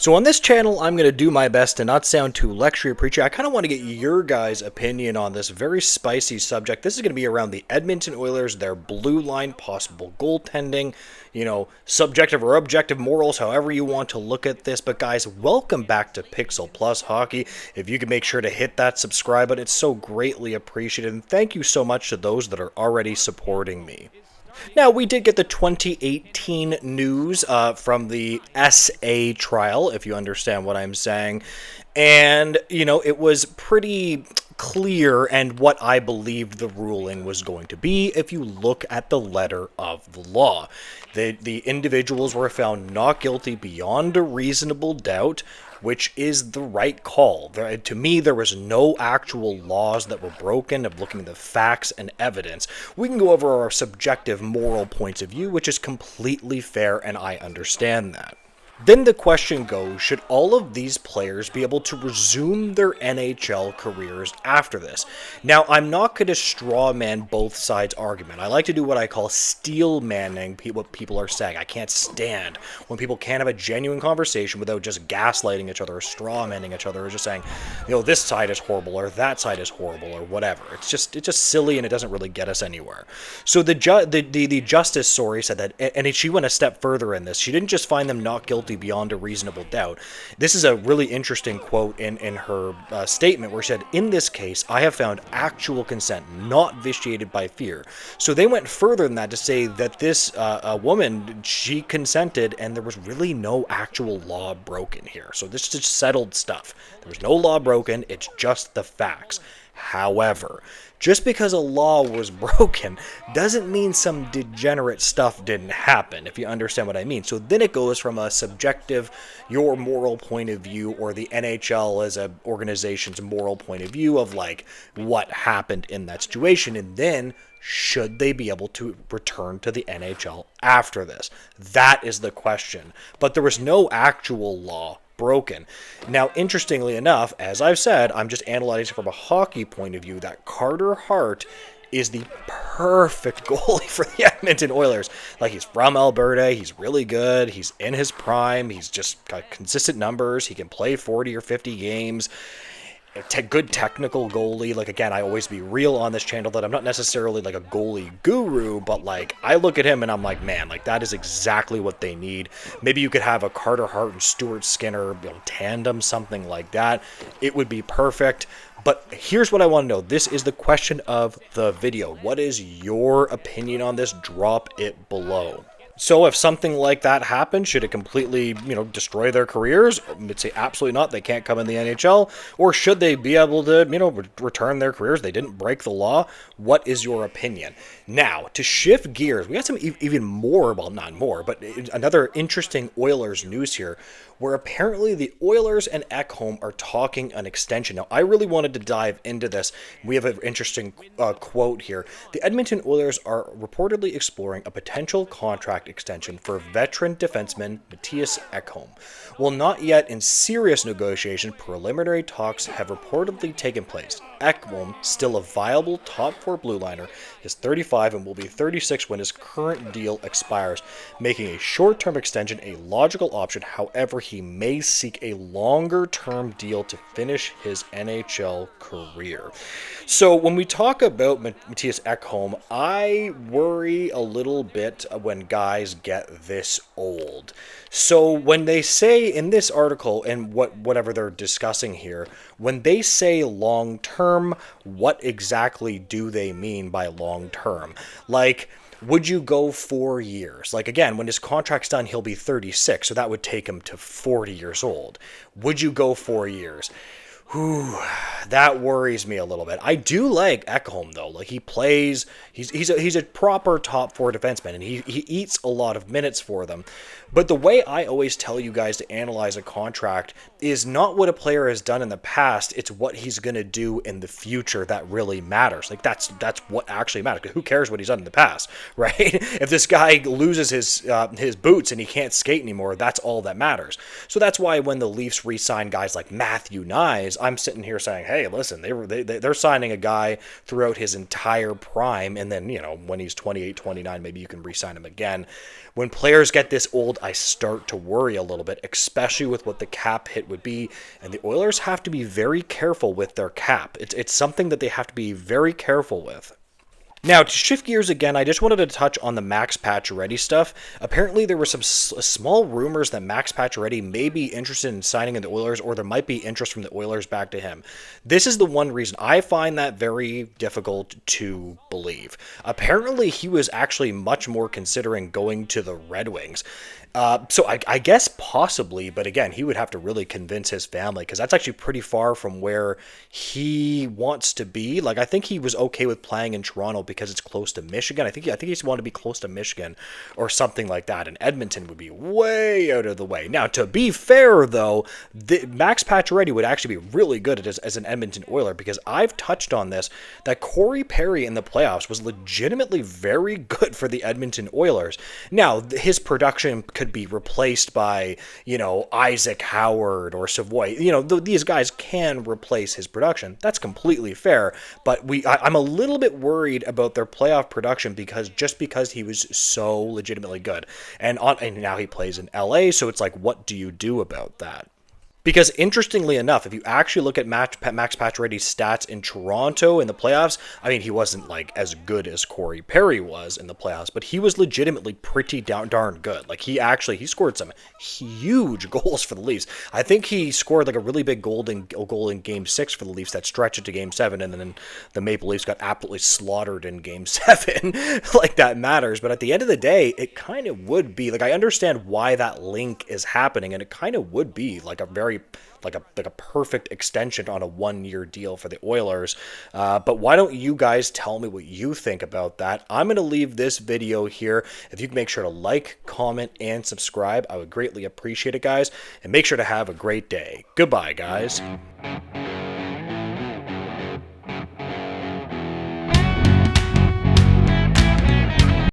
So on this channel, I'm going to do my best to not sound too lecture preachy. I kind of want to get your guys' opinion on this very spicy subject. This is going to be around the Edmonton Oilers, their blue line, possible goaltending, subjective or objective morals, however you want to look at this. But guys, welcome back to Pixel Plus Hockey. If you can make sure to hit that subscribe button, it's so greatly appreciated. And thank you so much to those that are already supporting me. Now, we did get the 2018 news from the SA trial, if you understand what I'm saying. And, it was pretty clear and what I believed the ruling was going to be if you look at the letter of the law. The individuals were found not guilty beyond a reasonable doubt, which is the right call. To me, there was no actual laws that were broken of looking at the facts and evidence. We can go over our subjective moral points of view, which is completely fair, and I understand that. Then the question goes, should all of these players be able to resume their NHL careers after this? Now, I'm not going to straw man both sides' argument. I like to do what I call steel manning what people are saying. I can't stand when people can't have a genuine conversation without just gaslighting each other or straw manning each other or just saying, this side is horrible or that side is horrible or whatever. It's just silly and it doesn't really get us anywhere. So the justice, said that, and she went a step further in this. She didn't just find them not guilty beyond a reasonable doubt. This is a really interesting quote in her statement where she said, "In this case, I have found actual consent, not vitiated by fear." So they went further than that to say that this woman, she consented and there was really no actual law broken here. So this is just settled stuff. There was no law broken, it's just the facts. However, just because a law was broken doesn't mean some degenerate stuff didn't happen, if you understand what I mean. So then it goes from a subjective, your moral point of view, or the NHL as an organization's moral point of view of like what happened in that situation, and then should they be able to return to the NHL after this? That is the question. But there was no actual law broken. Now, interestingly enough, as I've said, I'm just analyzing from a hockey point of view that Carter Hart is the perfect goalie for the Edmonton Oilers. Like, he's from Alberta, he's really good, he's in his prime, he's just got consistent numbers, he can play 40 or 50 games. Good technical goalie. Like, again, I always be real on this channel that I'm not necessarily like a goalie guru, but like I look at him and I'm like, man, like that is exactly what they need. Maybe you could have a Carter Hart and Stuart Skinner tandem, something like that. It would be perfect. But here's what I want to know. This is the question of the video. What is your opinion on this? Drop it below. So if something like that happens, should it completely, destroy their careers? I'd say absolutely not. They can't come in the NHL. Or should they be able to, return their careers? They didn't break the law. What is your opinion? Now, to shift gears, we got some even more, well, not more, but another interesting Oilers news here, where apparently the Oilers and Ekholm are talking an extension. Now, I really wanted to dive into this. We have an interesting quote here. The Edmonton Oilers are reportedly exploring a potential contract extension for veteran defenseman Matias Ekholm. While not yet in serious negotiation, preliminary talks have reportedly taken place. Ekholm, still a viable top four blue liner, is 35 and will be 36 when his current deal expires, making a short-term extension a logical option. However, he may seek a longer-term deal to finish his NHL career. So when we talk about Matias Ekholm, I worry a little bit when guys get this old. So when they say in this article and whatever they're discussing here, when they say long term, what exactly do they mean by long term? Like, would you go 4 years? Like, again, when his contract's done, he'll be 36, so that would take him to 40 years old. Would you go 4 years? Whew, that worries me a little bit. I do like Ekholm, though. Like, he plays, he's a proper top four defenseman, and he eats a lot of minutes for them. But the way I always tell you guys to analyze a contract is not what a player has done in the past, it's what he's going to do in the future that really matters. Like, that's what actually matters. Who cares what he's done in the past, right? If this guy loses his boots and he can't skate anymore, that's all that matters. So that's why when the Leafs re-sign guys like Matthew Nyes, I'm sitting here saying, hey, listen, they're signing a guy throughout his entire prime, and then, when he's 28, 29, maybe you can re-sign him again. When players get this old, I start to worry a little bit, especially with what the cap hit would be, and the Oilers have to be very careful with their cap. It's something that they have to be very careful with. Now, to shift gears again, I just wanted to touch on the Max Pacioretty stuff. Apparently, there were some small rumors that Max Pacioretty may be interested in signing in the Oilers, or there might be interest from the Oilers back to him. This is the one reason I find that very difficult to believe. Apparently, he was actually much more considering going to the Red Wings. So I guess possibly, but again, he would have to really convince his family, because that's actually pretty far from where he wants to be. Like, I think he was okay with playing in Toronto because it's close to Michigan. I think he just wanted to be close to Michigan or something like that, and Edmonton would be way out of the way. Now, to be fair, though, Max Pacioretty would actually be really good as an Edmonton Oiler, because I've touched on this, that Corey Perry in the playoffs was legitimately very good for the Edmonton Oilers. Now, his production could be replaced by, Isaac Howard or Savoy. These guys can replace his production. That's completely fair. But I'm a little bit worried about their playoff production because he was so legitimately good. And now he plays in LA, so it's like, what do you do about that? Because interestingly enough, if you actually look at Max Pacioretty's stats in Toronto in the playoffs, I mean, he wasn't like as good as Corey Perry was in the playoffs, but he was legitimately pretty darn good. Like, he scored some huge goals for the Leafs. I think he scored like a really big goal in Game 6 for the Leafs that stretched it to Game 7, and then the Maple Leafs got absolutely slaughtered in Game 7. Like, that matters. But at the end of the day, it kind of would be like, I understand why that link is happening, and it kind of would be like a very like a perfect extension on a 1-year deal for the Oilers. But why don't you guys tell me what you think about that? I'm going to leave this video here. If you can make sure to like, comment, and subscribe, I would greatly appreciate it, guys. And make sure to have a great day. Goodbye, guys.